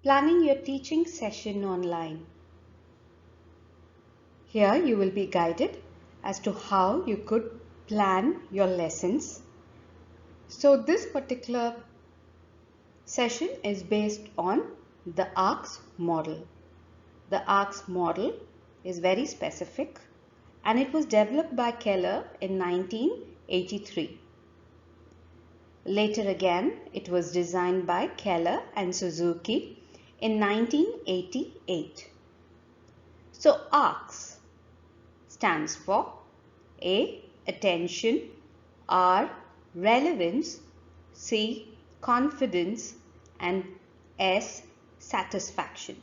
Planning your teaching session online. Here you will be guided as to how you could plan your lessons. So this particular session is based on the ARCS model. The ARCS model is very specific and it was developed by Keller in 1983. Later again, it was designed by Keller and Suzuki in 1988. So ARCS stands for A. Attention, R. Relevance, C. Confidence, and S. Satisfaction.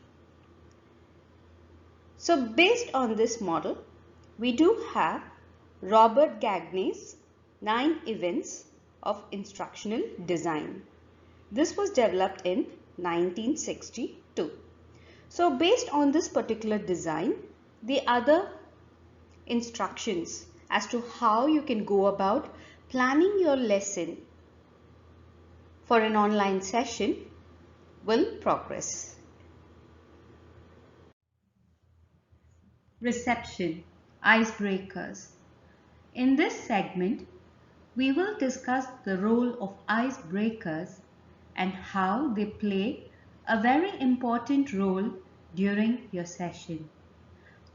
So based on this model, we do have Robert Gagney's 9 events of instructional design. This was developed in 1962. So based on this particular design, the other instructions as to how you can go about planning your lesson for an online session will progress. Reception, icebreakers. In this segment, we will discuss the role of icebreakers and how they play a very important role during your session.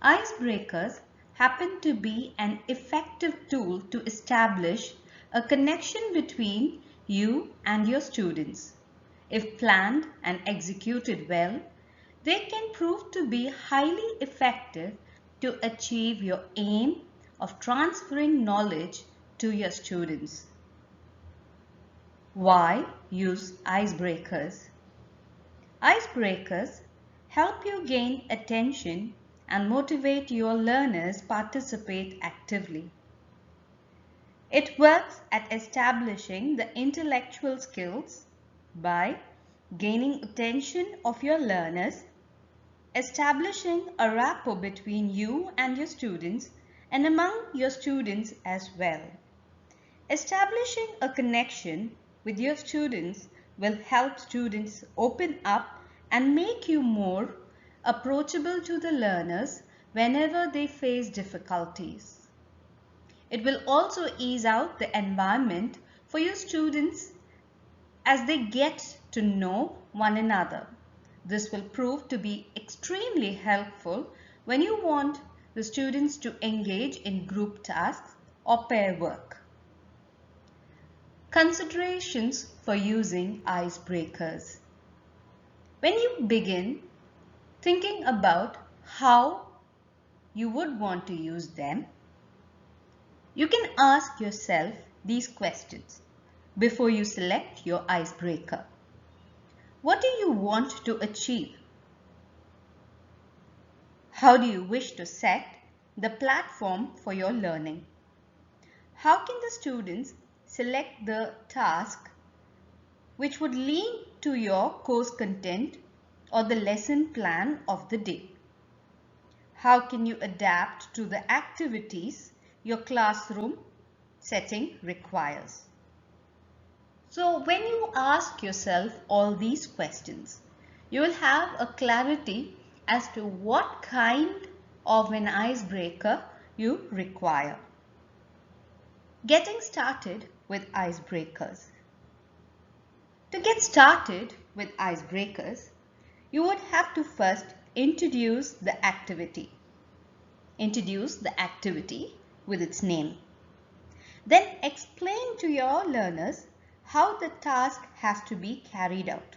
Icebreakers happen to be an effective tool to establish a connection between you and your students. If planned and executed well, they can prove to be highly effective to achieve your aim of transferring knowledge to your students. Why use icebreakers? Icebreakers help you gain attention and motivate your learners to participate actively. It works at establishing the intellectual skills by gaining attention of your learners, establishing a rapport between you and your students and among your students as well. Establishing a connection with your students will help students open up and make you more approachable to the learners whenever they face difficulties. It will also ease out the environment for your students as they get to know one another. This will prove to be extremely helpful when you want the students to engage in group tasks or pair work. Considerations for using icebreakers. When you begin thinking about how you would want to use them, you can ask yourself these questions before you select your icebreaker. What do you want to achieve? How do you wish to set the platform for your learning? How can the students select the task which would lead to your course content or the lesson plan of the day? How can you adapt to the activities your classroom setting requires? So when you ask yourself all these questions, you will have a clarity as to what kind of an icebreaker you require. Getting started with icebreakers. To get started with icebreakers, you would have to first introduce the activity. Introduce the activity with its name. Then explain to your learners how the task has to be carried out.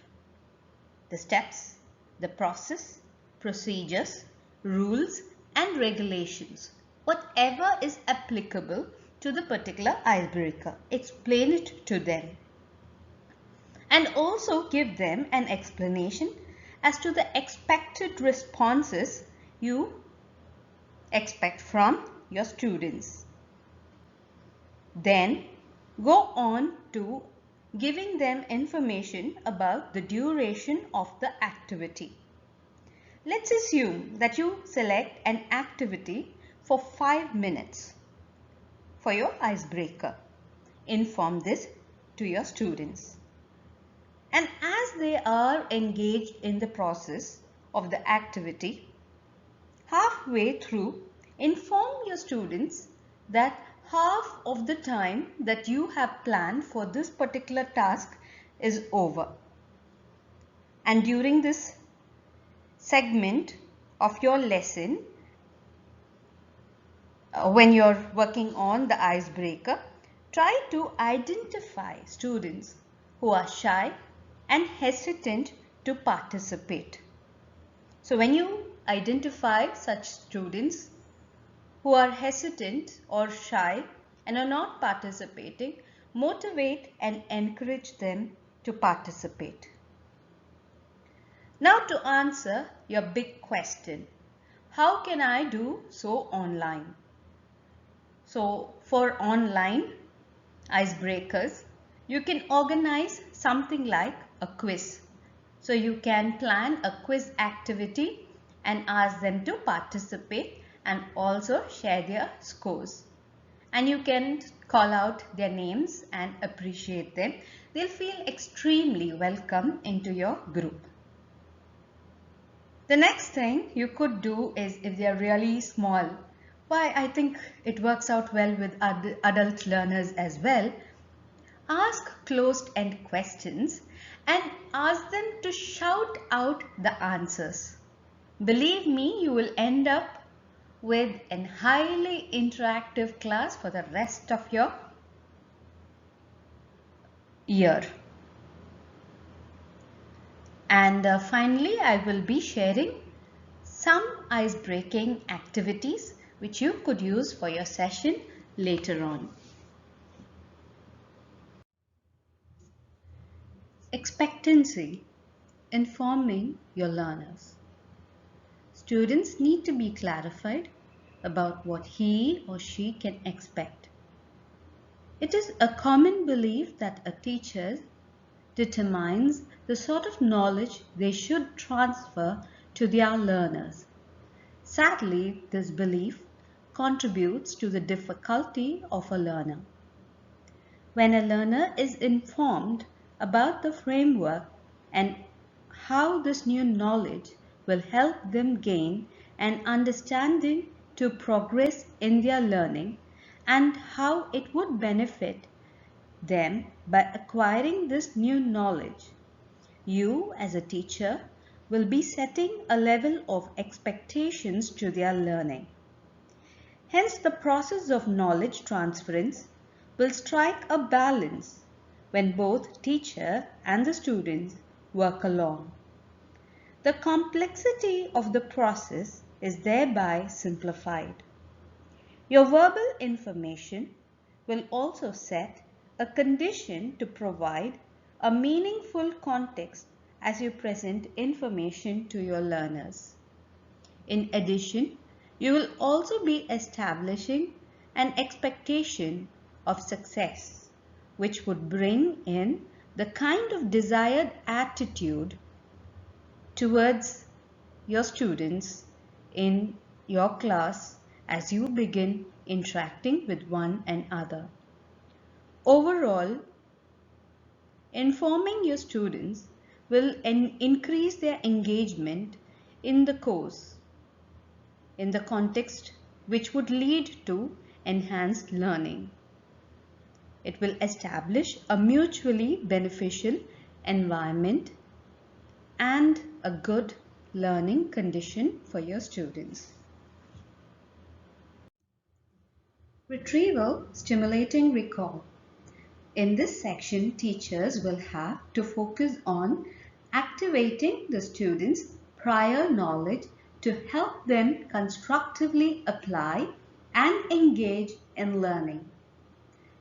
The steps, the process, procedures, rules and regulations. Whatever is applicable to the particular icebreaker, explain it to them. And also give them an explanation as to the expected responses you expect from your students. Then go on to giving them information about the duration of the activity. Let's assume that you select an activity for 5 minutes for your icebreaker. Inform this to your students. And as they are engaged in the process of the activity, halfway through, inform your students that half of the time that you have planned for this particular task is over. And during this segment of your lesson, when you're working on the icebreaker, try to identify students who are shy and hesitant to participate. So when you identify such students who are hesitant or shy and are not participating, motivate and encourage them to participate. Now to answer your big question, how can I do so online? So for online icebreakers, you can organize something like a quiz. So you can plan a quiz activity and ask them to participate and also share their scores. And you can call out their names and appreciate them. They'll feel extremely welcome into your group. The next thing you could do is, if they are really small, I think it works out well with adult learners as well, ask closed-end questions and ask them to shout out the answers. Believe me, you will end up with a highly interactive class for the rest of your year. And finally, I will be sharing some ice-breaking activities which you could use for your session later on. Expectancy, informing your learners. Students need to be clarified about what he or she can expect. It is a common belief that a teacher determines the sort of knowledge they should transfer to their learners. Sadly, this belief contributes to the difficulty of a learner. When a learner is informed about the framework and how this new knowledge will help them gain an understanding to progress in their learning and how it would benefit them by acquiring this new knowledge, you as a teacher will be setting a level of expectations to their learning. Hence, the process of knowledge transference will strike a balance when both teacher and the students work along. The complexity of the process is thereby simplified. Your verbal information will also set a condition to provide a meaningful context as you present information to your learners. In addition, you will also be establishing an expectation of success, which would bring in the kind of desired attitude towards your students in your class as you begin interacting with one another. Overall, informing your students will increase their engagement in the course in the context which would lead to enhanced learning. It will establish a mutually beneficial environment and a good learning condition for your students. Retrieval, stimulating recall. In this section, teachers will have to focus on activating the students' prior knowledge to help them constructively apply and engage in learning.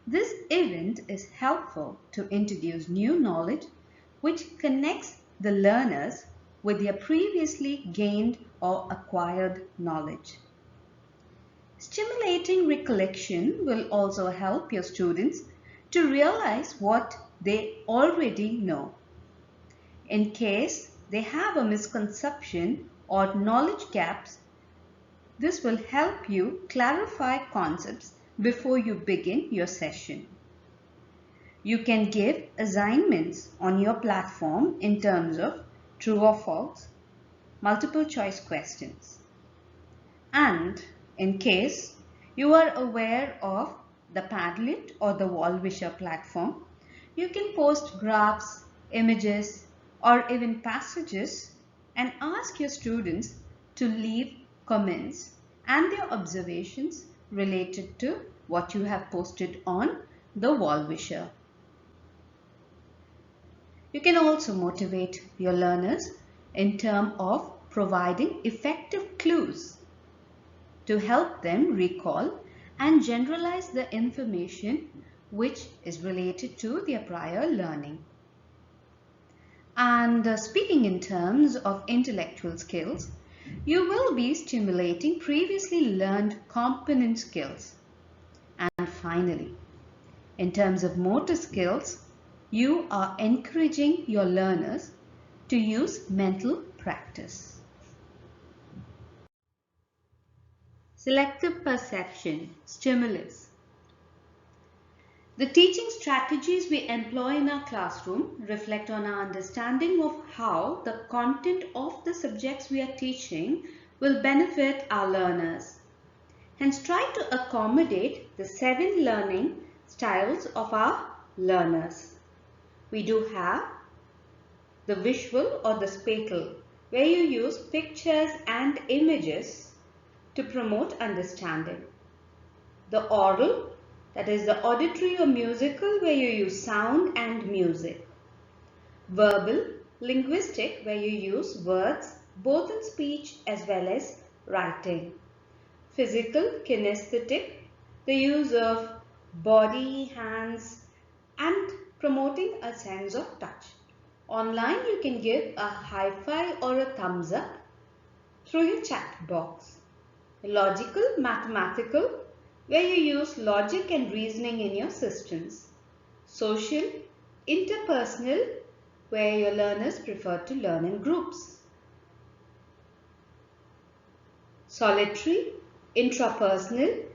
This event is helpful to introduce new knowledge which connects the learners with their previously gained or acquired knowledge. Stimulating recollection will also help your students to realize what they already know. In case they have a misconception or knowledge gaps, this will help you clarify concepts before you begin your session. You can give assignments on your platform in terms of true or false, multiple choice questions. And in case you are aware of the Padlet or the Wallwisher platform, you can post graphs, images, or even passages and ask your students to leave comments and their observations related to what you have posted on the Wallwisher. You can also motivate your learners in terms of providing effective clues to help them recall and generalize the information which is related to their prior learning. And speaking in terms of intellectual skills, you will be stimulating previously learned component skills. And finally, in terms of motor skills, you are encouraging your learners to use mental practice. Selective perception, stimulus. The teaching strategies we employ in our classroom reflect on our understanding of how the content of the subjects we are teaching will benefit our learners. Hence, try to accommodate the 7 learning styles of our learners. We do have the visual or the spatial, where you use pictures and images to promote understanding. The oral, that is the auditory or musical, where you use sound and music. Verbal, linguistic, where you use words both in speech as well as writing. Physical, kinesthetic, the use of body, hands, and promoting a sense of touch. Online, you can give a high five or a thumbs up through your chat box. Logical, mathematical, where you use logic and reasoning in your systems. Social, interpersonal, where your learners prefer to learn in groups. Solitary, intrapersonal,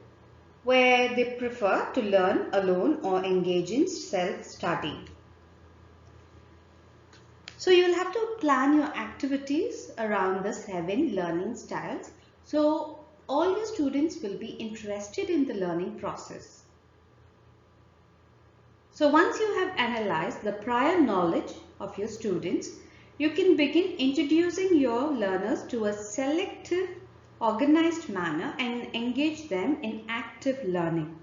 where they prefer to learn alone or engage in self-study. So you will have to plan your activities around the 7 learning styles. So all your students will be interested in the learning process. So once you have analyzed the prior knowledge of your students, you can begin introducing your learners to a selective, organized manner and engage them in active learning.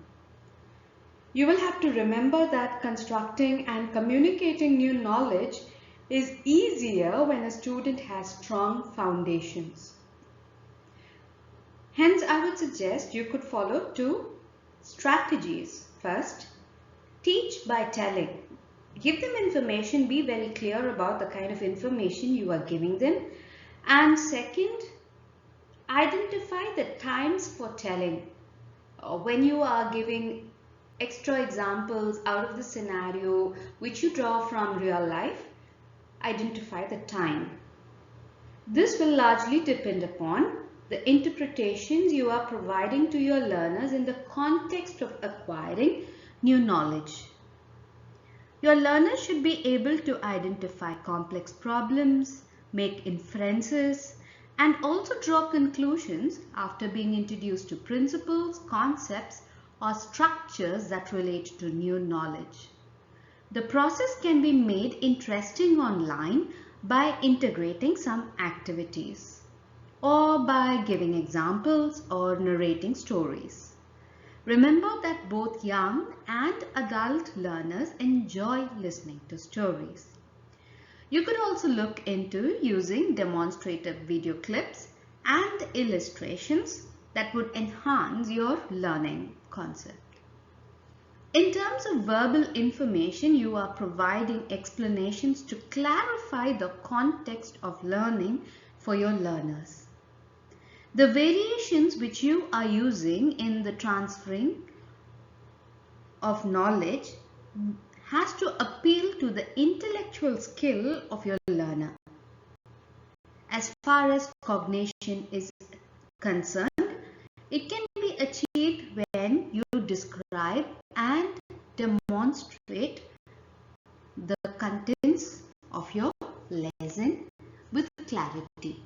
You will have to remember that constructing and communicating new knowledge is easier when a student has strong foundations. Hence, I would suggest you could follow 2 strategies. First, teach by telling. Give them information, be very clear about the kind of information you are giving them. And second, identify the times for telling. When you are giving extra examples out of the scenario which you draw from real life, identify the time. This will largely depend upon the interpretations you are providing to your learners in the context of acquiring new knowledge. Your learners should be able to identify complex problems, make inferences, and also draw conclusions after being introduced to principles, concepts, or structures that relate to new knowledge. The process can be made interesting online by integrating some activities or by giving examples or narrating stories. Remember that both young and adult learners enjoy listening to stories. You could also look into using demonstrative video clips and illustrations that would enhance your learning concept. In terms of verbal information, you are providing explanations to clarify the context of learning for your learners. The variations which you are using in the transferring of knowledge has to appeal to the intellectual skill of your learner. As far as cognition is concerned, it can be achieved when you describe and demonstrate contents of your lesson with clarity.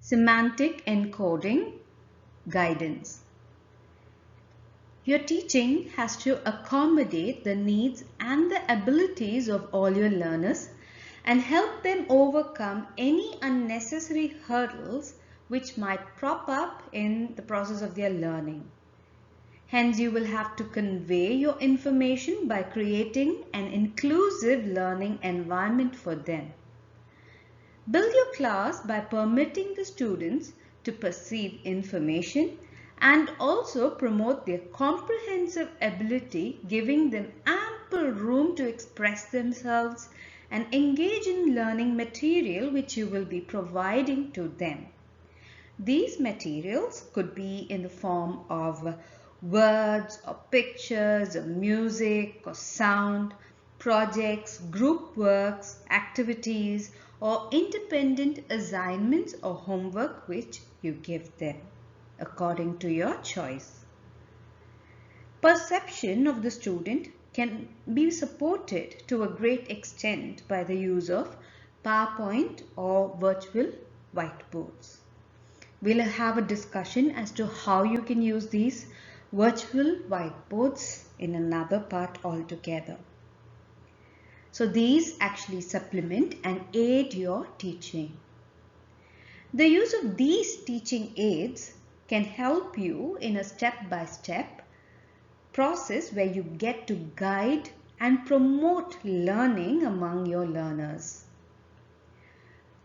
semantic encoding guidance. Your teaching has to accommodate the needs and the abilities of all your learners and help them overcome any unnecessary hurdles which might crop up in the process of their learning. Hence, you will have to convey your information by creating an inclusive learning environment for them. Build your class by permitting the students to perceive information and also promote their comprehensive ability, giving them ample room to express themselves and engage in learning material which you will be providing to them. These materials could be in the form of words or pictures or music or sound, projects, group works, activities, or independent assignments or homework which you give them according to your choice. Perception of the student can be supported to a great extent by the use of PowerPoint or virtual whiteboards. We'll have a discussion as to how you can use these virtual whiteboards in another part altogether. So these actually supplement and aid your teaching. The use of these teaching aids can help you in a step-by-step process where you get to guide and promote learning among your learners.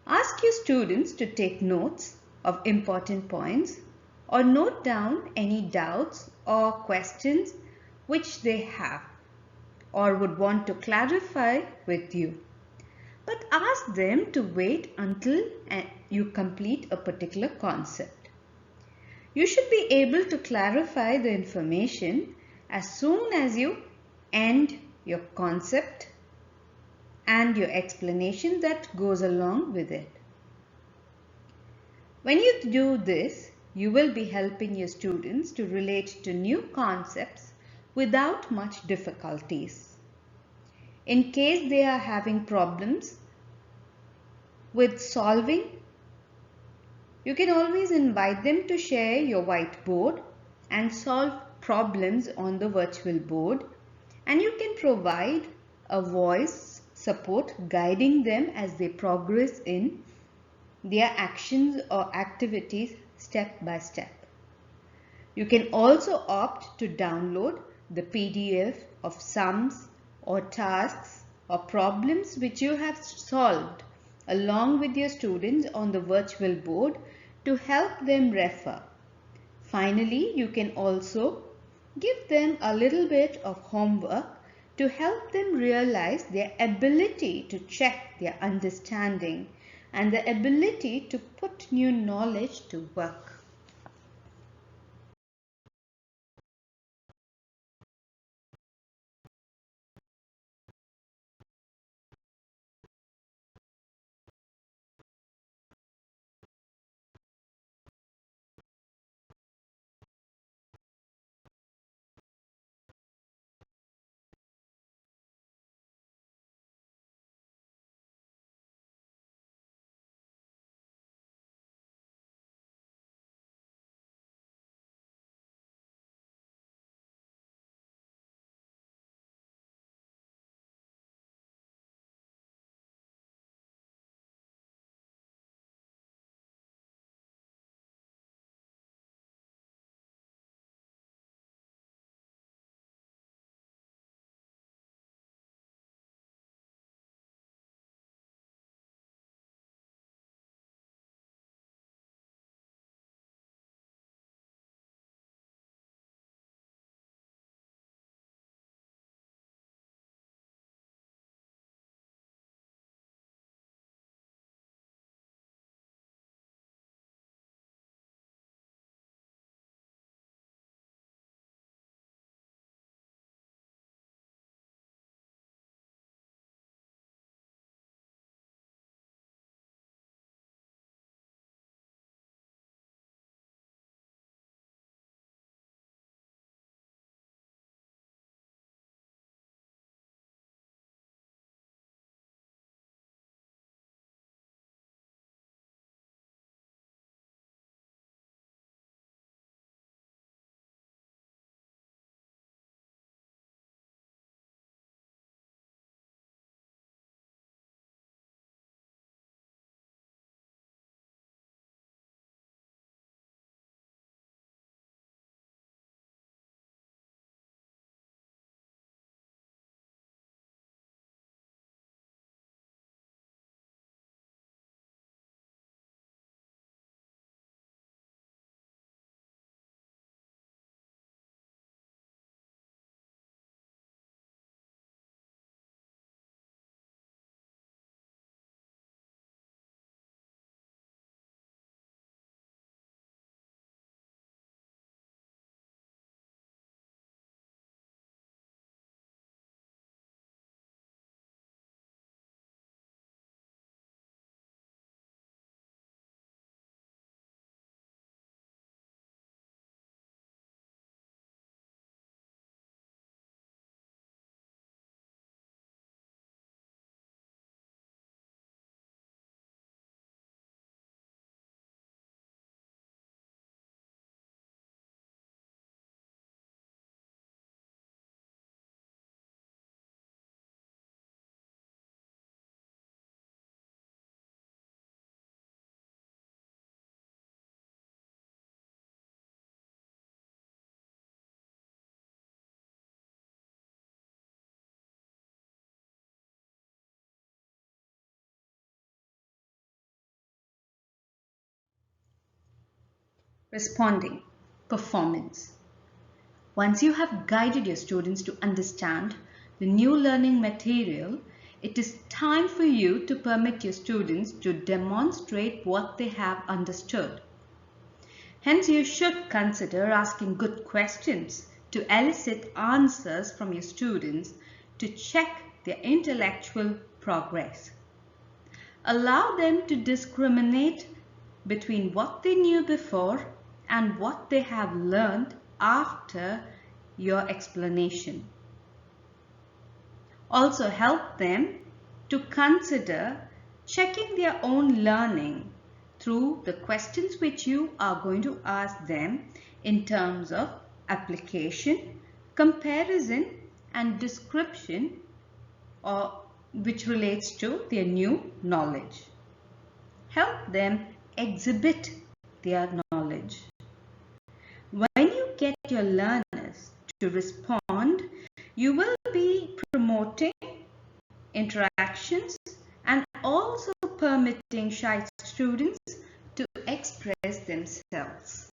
Ask your students to take notes of important points or note down any doubts or questions which they have or would want to clarify with you. But ask them to wait until you complete a particular concept. You should be able to clarify the information as soon as you end your concept and your explanation that goes along with it. When you do this, you will be helping your students to relate to new concepts without much difficulties. In case they are having problems with solving, you can always invite them to share your whiteboard and solve problems on the virtual board, and you can provide a voice support guiding them as they progress in their actions or activities step by step. You can also opt to download the PDF of sums or tasks or problems which you have solved along with your students on the virtual board to help them refer. Finally, you can also give them a little bit of homework to help them realize their ability to check their understanding and the ability to put new knowledge to work. Responding, performance. Once you have guided your students to understand the new learning material, it is time for you to permit your students to demonstrate what they have understood. Hence, you should consider asking good questions to elicit answers from your students to check their intellectual progress. Allow them to discriminate between what they knew before and what they have learned after your explanation. Also help them to consider checking their own learning through the questions which you are going to ask them in terms of application, comparison and description, or which relates to their new knowledge. Help them exhibit their knowledge. When you get your learners to respond, you will be promoting interactions and also permitting shy students to express themselves.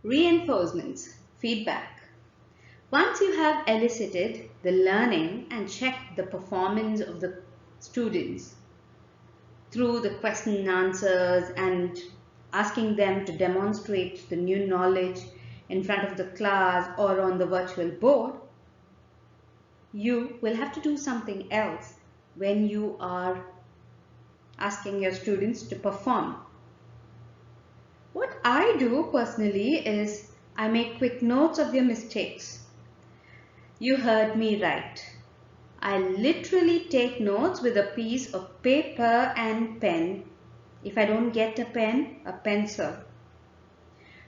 Reinforcements, feedback. Once you have elicited the learning and checked the performance of the students through the question and answers and asking them to demonstrate the new knowledge in front of the class or on the virtual board, you will have to do something else when you are asking your students to perform. What I do personally is I make quick notes of their mistakes. You heard me right. I literally take notes with a piece of paper and pen. If I don't get a pen, a pencil.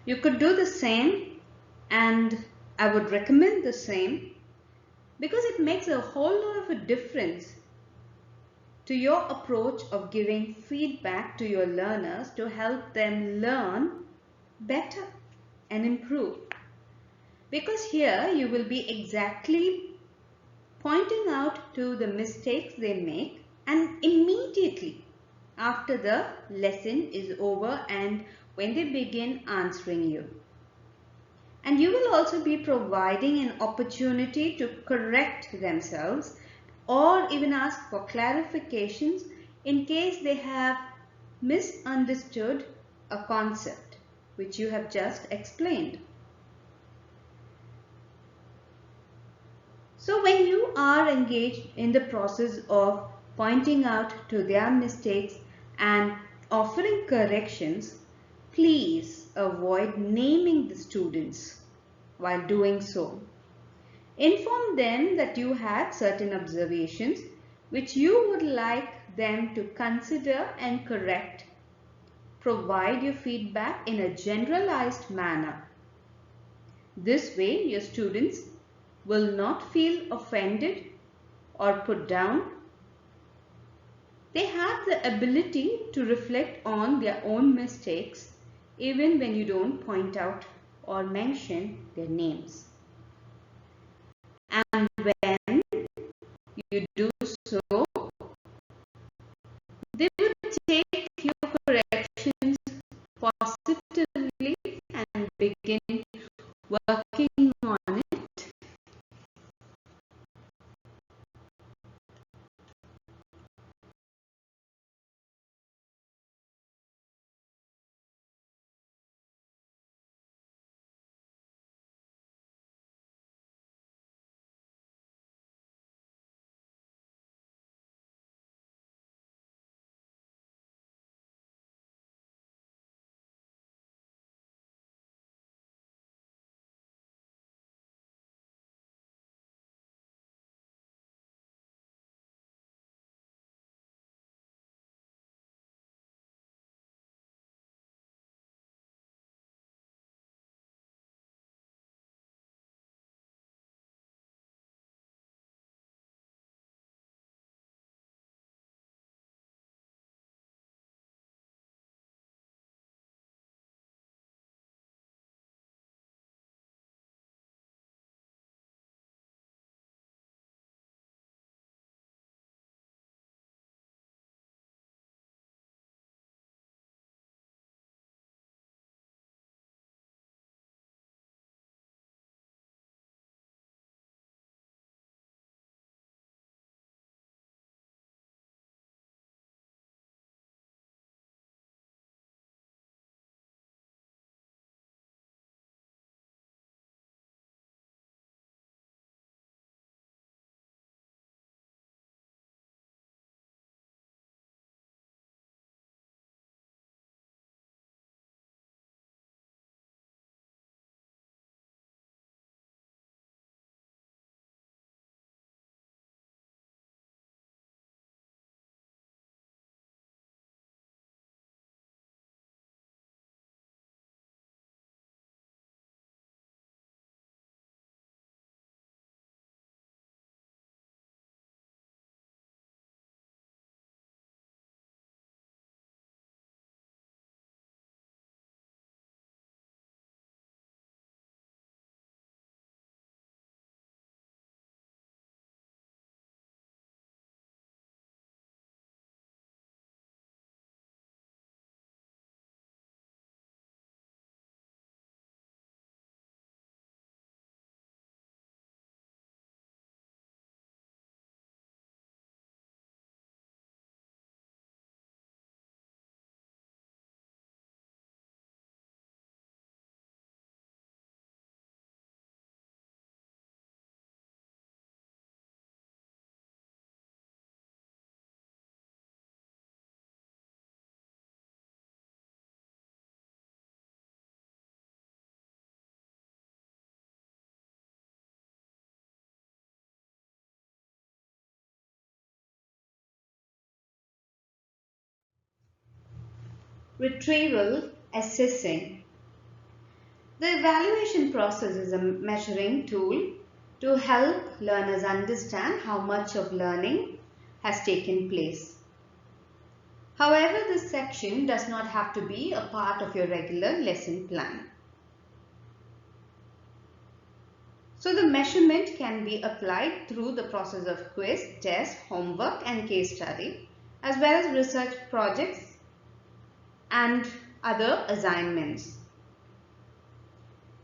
You could do the same and I would recommend the same because it makes a whole lot of a difference to your approach of giving feedback to your learners to help them learn better and improve. Because here you will be exactly pointing out to the mistakes they make, and immediately after the lesson is over and when they begin answering you. And you will also be providing an opportunity to correct themselves or even ask for clarifications in case they have misunderstood a concept which you have just explained. So when you are engaged in the process of pointing out to their mistakes and offering corrections, please avoid naming the students while doing so. Inform them that you had certain observations which you would like them to consider and correct. Provide your feedback in a generalized manner. This way, your students will not feel offended or put down. They have the ability to reflect on their own mistakes even when you don't point out or mention their names. And when you do so, they will take your corrections positively and begin working on it. Retrieval assessing. The evaluation process is a measuring tool to help learners understand how much of learning has taken place. However, this section does not have to be a part of your regular lesson plan. So the measurement can be applied through the process of quiz, test, homework and case study, as well as research projects and other assignments.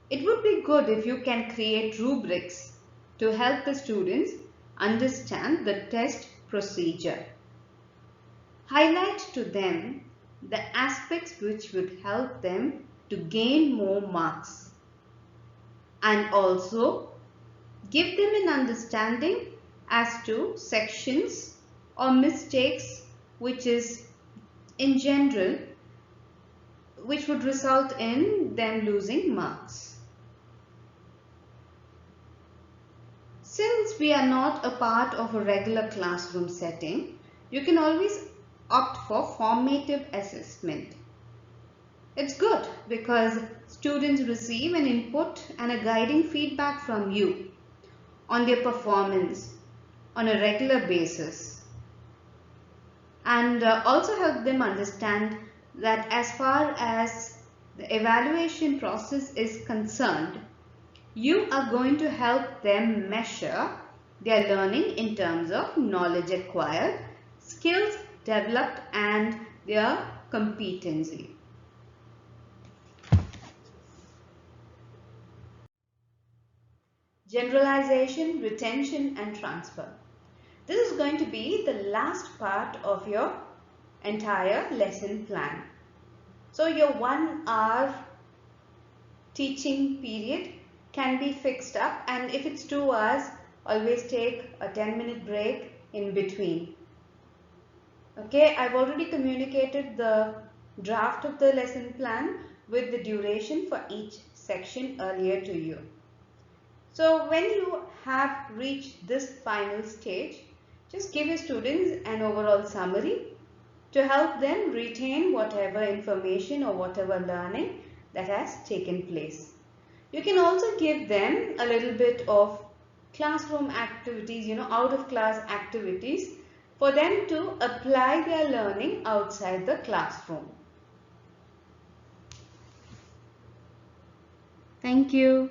It would be good if you can create rubrics to help the students understand the test procedure. Highlight to them the aspects which would help them to gain more marks. And also give them an understanding as to sections or mistakes which is in general which would result in them losing marks. Since we are not a part of a regular classroom setting, you can always opt for formative assessment. It's good because students receive an input and a guiding feedback from you on their performance on a regular basis, and also help them understand that as far as the evaluation process is concerned, you are going to help them measure their learning in terms of knowledge acquired, skills developed and their competency. Generalization, retention and transfer. This is going to be the last part of your entire lesson plan. So your 1 hour teaching period can be fixed up, and if it's 2 hours, always take a 10-minute break in between. Okay, I've already communicated the draft of the lesson plan with the duration for each section earlier to you. So when you have reached this final stage, just give your students an overall summary to help them retain whatever information or whatever learning that has taken place. You can also give them a little bit of classroom activities, out of class activities for them to apply their learning outside the classroom. Thank you.